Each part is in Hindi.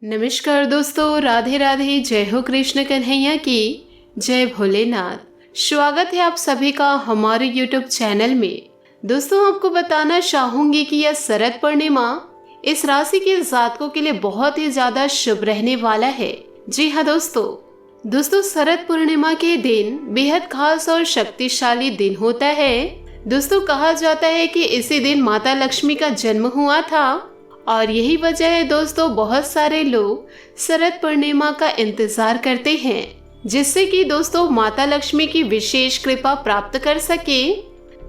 नमस्कार दोस्तों, राधे राधे। जय हो कृष्ण कन्हैया की, जय भोलेनाथ। स्वागत है आप सभी का हमारे YouTube चैनल में। दोस्तों, आपको बताना चाहूंगी कि यह शरद पूर्णिमा इस राशि के जातकों के लिए बहुत ही ज्यादा शुभ रहने वाला है। जी हाँ दोस्तों शरद पूर्णिमा के दिन बेहद खास और शक्तिशाली दिन होता है। दोस्तों, कहा जाता है कि इसी दिन माता लक्ष्मी का जन्म हुआ था और यही वजह है दोस्तों बहुत सारे लोग शरद पूर्णिमा का इंतजार करते हैं, जिससे कि दोस्तों माता लक्ष्मी की विशेष कृपा प्राप्त कर सके।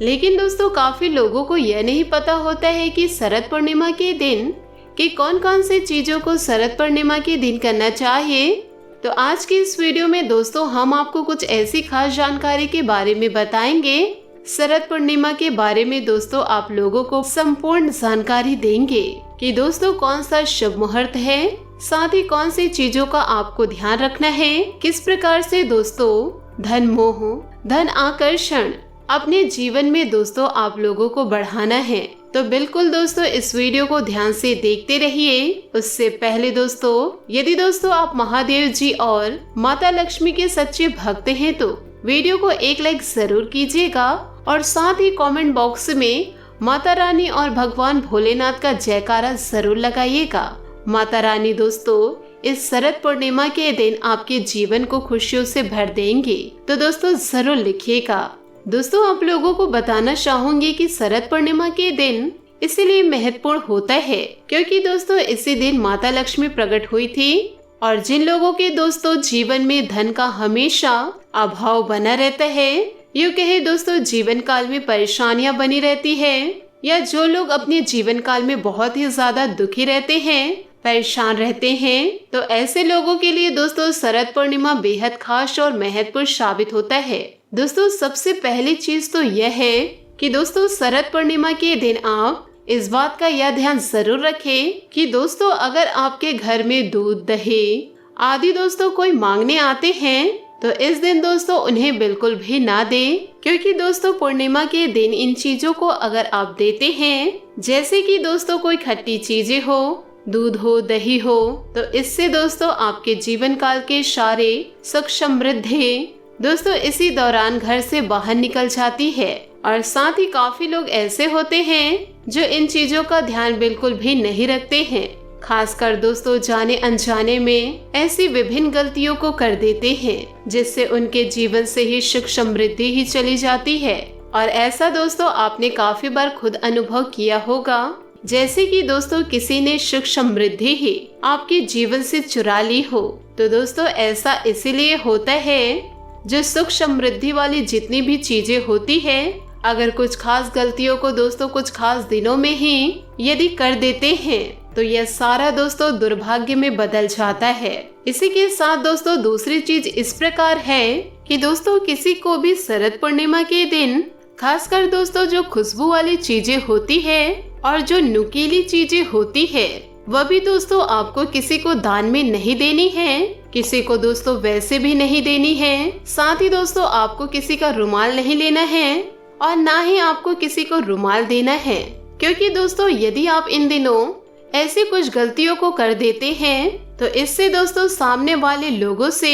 लेकिन दोस्तों काफी लोगों को यह नहीं पता होता है कि शरद पूर्णिमा के दिन कि कौन कौन से चीजों को शरद पूर्णिमा के दिन करना चाहिए। तो आज की इस वीडियो में दोस्तों हम आपको कुछ ऐसी खास जानकारी के बारे में बताएंगे। शरद पूर्णिमा के बारे में दोस्तों आप लोगों को संपूर्ण जानकारी देंगे कि दोस्तों कौन सा शुभ मुहूर्त है, साथ ही कौन सी चीजों का आपको ध्यान रखना है, किस प्रकार से दोस्तों धन मोह, धन आकर्षण अपने जीवन में दोस्तों आप लोगों को बढ़ाना है। तो बिल्कुल दोस्तों इस वीडियो को ध्यान से देखते रहिए। उससे पहले दोस्तों यदि दोस्तों आप महादेव जी और माता लक्ष्मी के सच्चे भक्त हैं तो वीडियो को एक लाइक जरूर कीजिएगा और साथ ही कमेंट बॉक्स में माता रानी और भगवान भोलेनाथ का जयकारा जरूर लगाइएगा। माता रानी दोस्तों इस शरद पूर्णिमा के दिन आपके जीवन को खुशियों से भर देंगे, तो दोस्तों जरूर लिखिएगा। दोस्तों आप लोगों को बताना चाहूंगी कि शरद पूर्णिमा के दिन इसलिए महत्वपूर्ण होता है क्योंकि दोस्तों इसी दिन माता लक्ष्मी प्रकट हुई थी और जिन लोगों के दोस्तों जीवन में धन का हमेशा अभाव बना रहता है, यूँ कहे दोस्तों जीवन काल में परेशानियां बनी रहती है, या जो लोग अपने जीवन काल में बहुत ही ज्यादा दुखी रहते हैं, परेशान रहते हैं, तो ऐसे लोगों के लिए दोस्तों शरद पूर्णिमा बेहद खास और महत्वपूर्ण साबित होता है। दोस्तों सबसे पहली चीज तो यह है कि दोस्तों शरद पूर्णिमा के दिन आप इस बात का यह ध्यान जरूर रखें कि दोस्तों अगर आपके घर में दूध, दही आदि दोस्तों कोई मांगने आते हैं तो इस दिन दोस्तों उन्हें बिल्कुल भी ना दें, क्योंकि दोस्तों पूर्णिमा के दिन इन चीजों को अगर आप देते हैं, जैसे कि दोस्तों कोई खट्टी चीजें हो, दूध हो, दही हो, तो इससे दोस्तों आपके जीवन काल के सारे सुख समृद्धि दोस्तों इसी दौरान घर से बाहर निकल जाती है। और साथ ही काफी लोग ऐसे होते हैं जो इन चीजों का ध्यान बिल्कुल भी नहीं रखते हैं, खासकर दोस्तों जाने अनजाने में ऐसी विभिन्न गलतियों को कर देते हैं जिससे उनके जीवन से ही सुख समृद्धि ही चली जाती है। और ऐसा दोस्तों आपने काफी बार खुद अनुभव किया होगा, जैसे कि दोस्तों किसी ने सुख समृद्धि ही आपके जीवन से चुरा ली हो। तो दोस्तों ऐसा इसीलिए होता है, जो सुख समृद्धि वाली जितनी भी चीजें होती है, अगर कुछ खास गलतियों को दोस्तों कुछ खास दिनों में ही यदि कर देते हैं तो यह सारा दोस्तों दुर्भाग्य में बदल जाता है। इसी के साथ दोस्तों दूसरी चीज इस प्रकार है कि दोस्तों किसी को भी शरद पूर्णिमा के दिन खासकर दोस्तों जो खुशबू वाली चीजें होती है और जो नुकीली चीजें होती है, वह भी दोस्तों आपको किसी को दान में नहीं देनी है, किसी को दोस्तों वैसे भी नहीं देनी है। साथ ही दोस्तों आपको किसी का रुमाल नहीं लेना है और ना ही आपको किसी को रुमाल देना है, क्योंकि दोस्तों यदि आप इन दिनों ऐसी कुछ गलतियों को कर देते हैं तो इससे दोस्तों सामने वाले लोगों से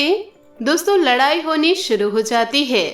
दोस्तों लड़ाई होनी शुरू हो जाती है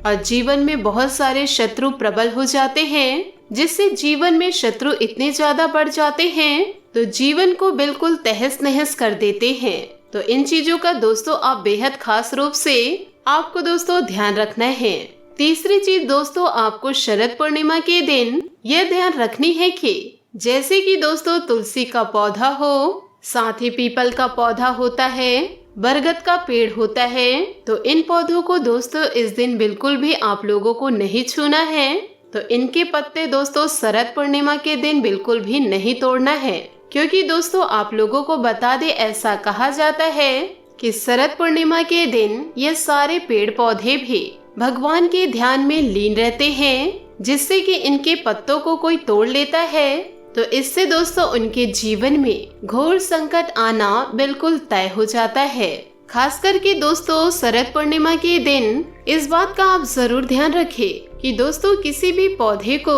और जीवन में बहुत सारे शत्रु प्रबल हो जाते हैं, जिससे जीवन में शत्रु इतने ज्यादा बढ़ जाते हैं तो जीवन को बिल्कुल तहस नहस कर देते हैं। तो इन चीजों का दोस्तों आप बेहद खास रूप से आपको दोस्तों ध्यान रखना है। तीसरी चीज दोस्तों आपको शरद पूर्णिमा के दिन यह ध्यान रखनी है कि जैसे कि दोस्तों तुलसी का पौधा हो, साथ ही पीपल का पौधा होता है, बरगद का पेड़ होता है, तो इन पौधों को दोस्तों इस दिन बिल्कुल भी आप लोगों को नहीं छूना है। तो इनके पत्ते दोस्तों शरद पूर्णिमा के दिन बिल्कुल भी नहीं तोड़ना है, क्योंकि दोस्तों आप लोगों को बता दे ऐसा कहा जाता है कि शरद पूर्णिमा के दिन ये सारे पेड़ पौधे भी भगवान के ध्यान में लीन रहते हैं, जिससे कि इनके पत्तों को कोई तोड़ लेता है तो इससे दोस्तों उनके जीवन में घोर संकट आना बिल्कुल तय हो जाता है। खास करके दोस्तों शरद पूर्णिमा के दिन इस बात का आप जरूर ध्यान रखें कि दोस्तों किसी भी पौधे को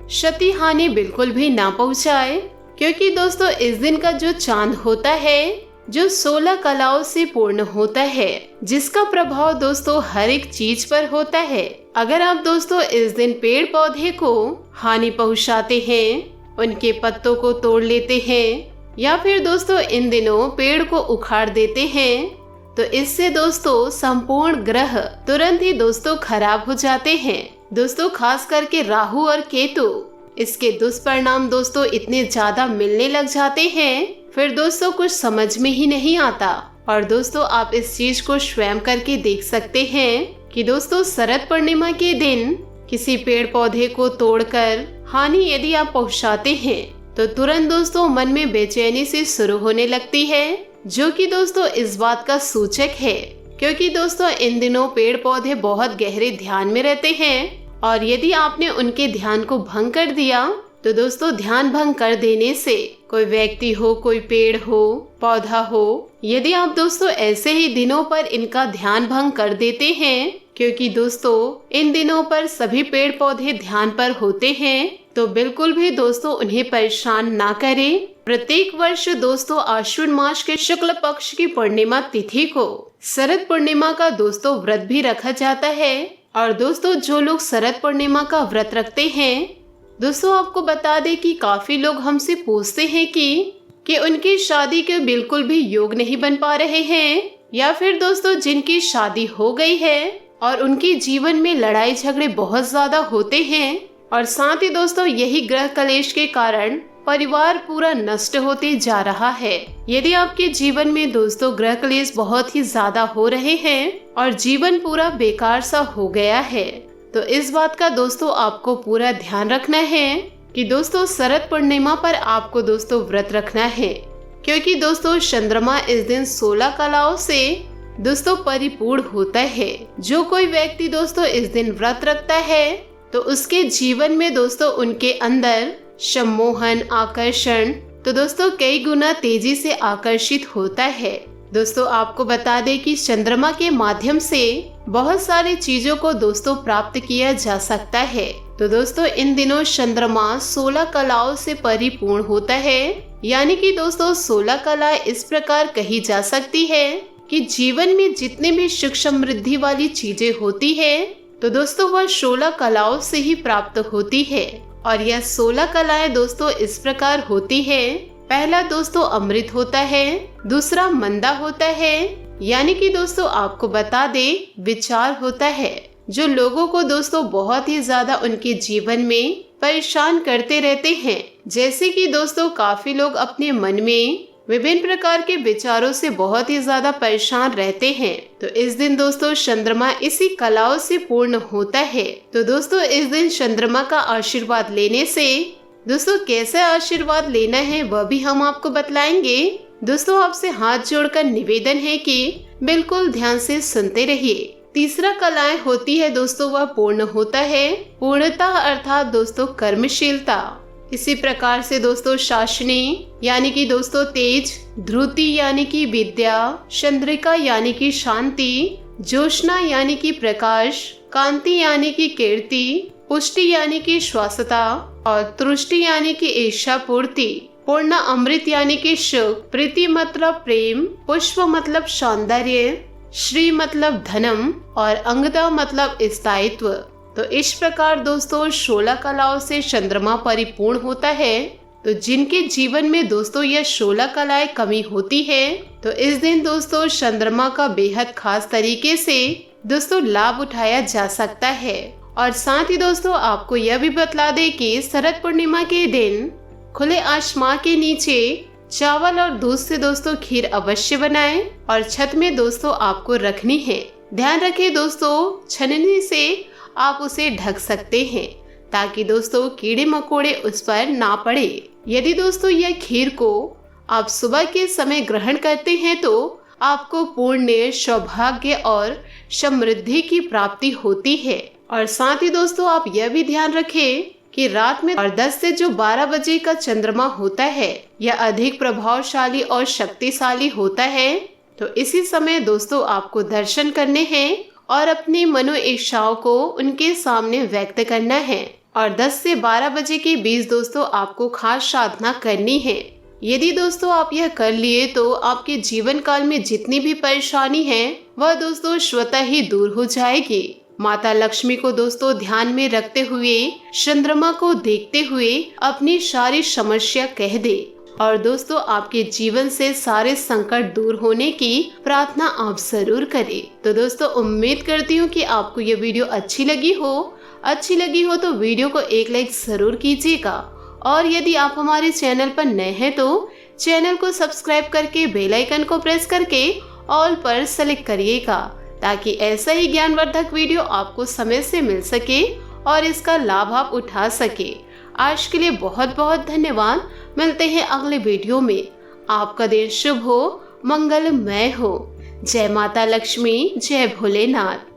क्षति हानि बिल्कुल भी ना पहुंचाए, क्योंकि दोस्तों इस दिन का जो चांद होता है जो 16 कलाओं से पूर्ण होता है, जिसका प्रभाव दोस्तों हर एक चीज पर होता है। अगर आप दोस्तों इस दिन पेड़ पौधे को हानि पहुंचाते हैं, उनके पत्तों को तोड़ लेते हैं या फिर दोस्तों इन दिनों पेड़ को उखाड़ देते हैं, तो इससे दोस्तों संपूर्ण ग्रह तुरंत ही दोस्तों खराब हो जाते हैं। दोस्तों खास करके राहु और केतु, इसके दुष्परिणाम दोस्तों इतने ज्यादा मिलने लग जाते हैं, फिर दोस्तों कुछ समझ में ही नहीं आता। और दोस्तों आप इस चीज को स्वयं करके देख सकते हैं कि दोस्तों शरद पूर्णिमा के दिन किसी पेड़ पौधे को तोड़कर हानि यदि आप पहुंचाते हैं तो तुरंत दोस्तों मन में बेचैनी सी शुरू होने लगती है, जो कि दोस्तों इस बात का सूचक है क्योंकि दोस्तों इन दिनों पेड़ पौधे बहुत गहरे ध्यान में रहते हैं और यदि आपने उनके ध्यान को भंग कर दिया तो दोस्तों ध्यान भंग कर देने से कोई व्यक्ति हो, कोई पेड़ हो, पौधा हो, यदि आप दोस्तों ऐसे ही दिनों पर इनका ध्यान भंग कर देते हैं, क्योंकि दोस्तों इन दिनों पर सभी पेड़ पौधे ध्यान पर होते हैं, तो बिल्कुल भी दोस्तों उन्हें परेशान ना करें। प्रत्येक वर्ष दोस्तों आश्विन मास के शुक्ल पक्ष की पूर्णिमा तिथि को शरद पूर्णिमा का दोस्तों व्रत भी रखा जाता है। और दोस्तों जो लोग शरद पूर्णिमा का व्रत रखते हैं, दोस्तों आपको बता दें कि काफी लोग हमसे पूछते हैं कि उनकी शादी के बिल्कुल भी योग नहीं बन पा रहे हैं, या फिर दोस्तों जिनकी शादी हो गई है और उनके जीवन में लड़ाई झगड़े बहुत ज्यादा होते हैं और साथ ही दोस्तों यही ग्रह कलेश के कारण परिवार पूरा नष्ट होते जा रहा है। यदि आपके जीवन में दोस्तों ग्रह कलेश बहुत ही ज्यादा हो रहे हैं और जीवन पूरा बेकार सा हो गया है, तो इस बात का दोस्तों आपको पूरा ध्यान रखना है कि दोस्तों शरद पूर्णिमा पर आपको दोस्तों व्रत रखना है, क्योंकि दोस्तों चंद्रमा इस दिन 16 कलाओं से दोस्तों परिपूर्ण होता है। जो कोई व्यक्ति दोस्तों इस दिन व्रत रखता है तो उसके जीवन में दोस्तों उनके अंदर सम्मोहन, आकर्षण तो दोस्तों कई गुना तेजी से आकर्षित होता है। दोस्तों आपको बता दें कि चंद्रमा के माध्यम से बहुत सारी चीजों को दोस्तों प्राप्त किया जा सकता है। तो दोस्तों इन दिनों चंद्रमा 16 कलाओं से परिपूर्ण होता है, यानी कि दोस्तों 16 कलाएं इस प्रकार कही जा सकती है कि जीवन में जितने भी सुख समृद्धि वाली चीजें होती है तो दोस्तों वह 16 कलाओं से ही प्राप्त होती है। और यह 16 कलाएं दोस्तों इस प्रकार होती है, पहला दोस्तों अमृत होता है, दूसरा मंदा होता है, यानी कि दोस्तों आपको बता दे विचार होता है, जो लोगों को दोस्तों बहुत ही ज्यादा उनके जीवन में परेशान करते रहते हैं। जैसे कि दोस्तों काफी लोग अपने मन में विभिन्न प्रकार के विचारों से बहुत ही ज्यादा परेशान रहते हैं, तो इस दिन दोस्तों चंद्रमा इसी कलाओं से पूर्ण होता है। तो दोस्तों इस दिन चंद्रमा का आशीर्वाद लेने से दोस्तों कैसे आशीर्वाद लेना है वह भी हम आपको बतलाएंगे। दोस्तों आपसे हाथ जोड़कर निवेदन है कि बिल्कुल ध्यान से सुनते रहिए। तीसरा कलाएं होती है दोस्तों वह पूर्ण होता है, पूर्णता अर्थात दोस्तों कर्मशीलता। इसी प्रकार से दोस्तों शासनी यानी कि दोस्तों तेज, ध्रुति यानी कि विद्या, चंद्रिका यानी कि शांति, जोशना यानी कि प्रकाश, कांति यानी कि कीर्ति, पुष्टि यानी कि श्वासता और तुष्टि यानी कि इच्छा पूर्ति, पूर्ण अमृत यानी कि सुख, प्रीति मतलब प्रेम, पुष्प मतलब सौंदर्य, श्री मतलब धनम और अंगदा मतलब स्थायित्व। तो इस प्रकार दोस्तों 16 कलाओं से चंद्रमा परिपूर्ण होता है। तो जिनके जीवन में दोस्तों यह 16 कलाएं कमी होती है, तो इस दिन दोस्तों चंद्रमा का बेहद खास तरीके से दोस्तों लाभ उठाया जा सकता है। और साथ ही दोस्तों आपको यह भी बतला दे कि शरद पूर्णिमा के दिन खुले आसमान के नीचे चावल और दूध से दोस्तों खीर अवश्य बनाएं और छत में दोस्तों आपको रखनी है। ध्यान रखें दोस्तों छन्नी से आप उसे ढक सकते हैं ताकि दोस्तों कीड़े मकोड़े उस पर ना पड़े। यदि दोस्तों यह खीर को आप सुबह के समय ग्रहण करते हैं तो आपको पुण्य, सौभाग्य और समृद्धि की प्राप्ति होती है। और साथ ही दोस्तों आप यह भी ध्यान रखें कि रात में और 10 से जो 12 बजे का चंद्रमा होता है यह अधिक प्रभावशाली और शक्तिशाली होता है। तो इसी समय दोस्तों आपको दर्शन करने हैं और अपनी मनो इच्छाओं को उनके सामने व्यक्त करना है। और 10 से 12 बजे के बीच दोस्तों आपको खास साधना करनी है। यदि दोस्तों आप यह कर लिए तो आपके जीवन काल में जितनी भी परेशानी है वह दोस्तों स्वतः ही दूर हो जाएगी। माता लक्ष्मी को दोस्तों ध्यान में रखते हुए चंद्रमा को देखते हुए अपनी सारी समस्या कह दे और दोस्तों आपके जीवन से सारे संकट दूर होने की प्रार्थना आप जरूर करें। तो दोस्तों उम्मीद करती हूँ कि आपको ये वीडियो अच्छी लगी हो तो वीडियो को एक लाइक जरूर कीजिएगा और यदि आप हमारे चैनल पर नए हैं तो चैनल को सब्सक्राइब करके बेल आइकन को प्रेस करके ऑल पर सेलेक्ट करिएगा ताकि ऐसा ही ज्ञानवर्धक वीडियो आपको समय से मिल सके और इसका लाभ आप उठा सके। आज के लिए बहुत बहुत धन्यवाद। मिलते हैं अगले वीडियो में। आपका दिन शुभ हो, मंगलमय हो। जय माता लक्ष्मी, जय भोलेनाथ।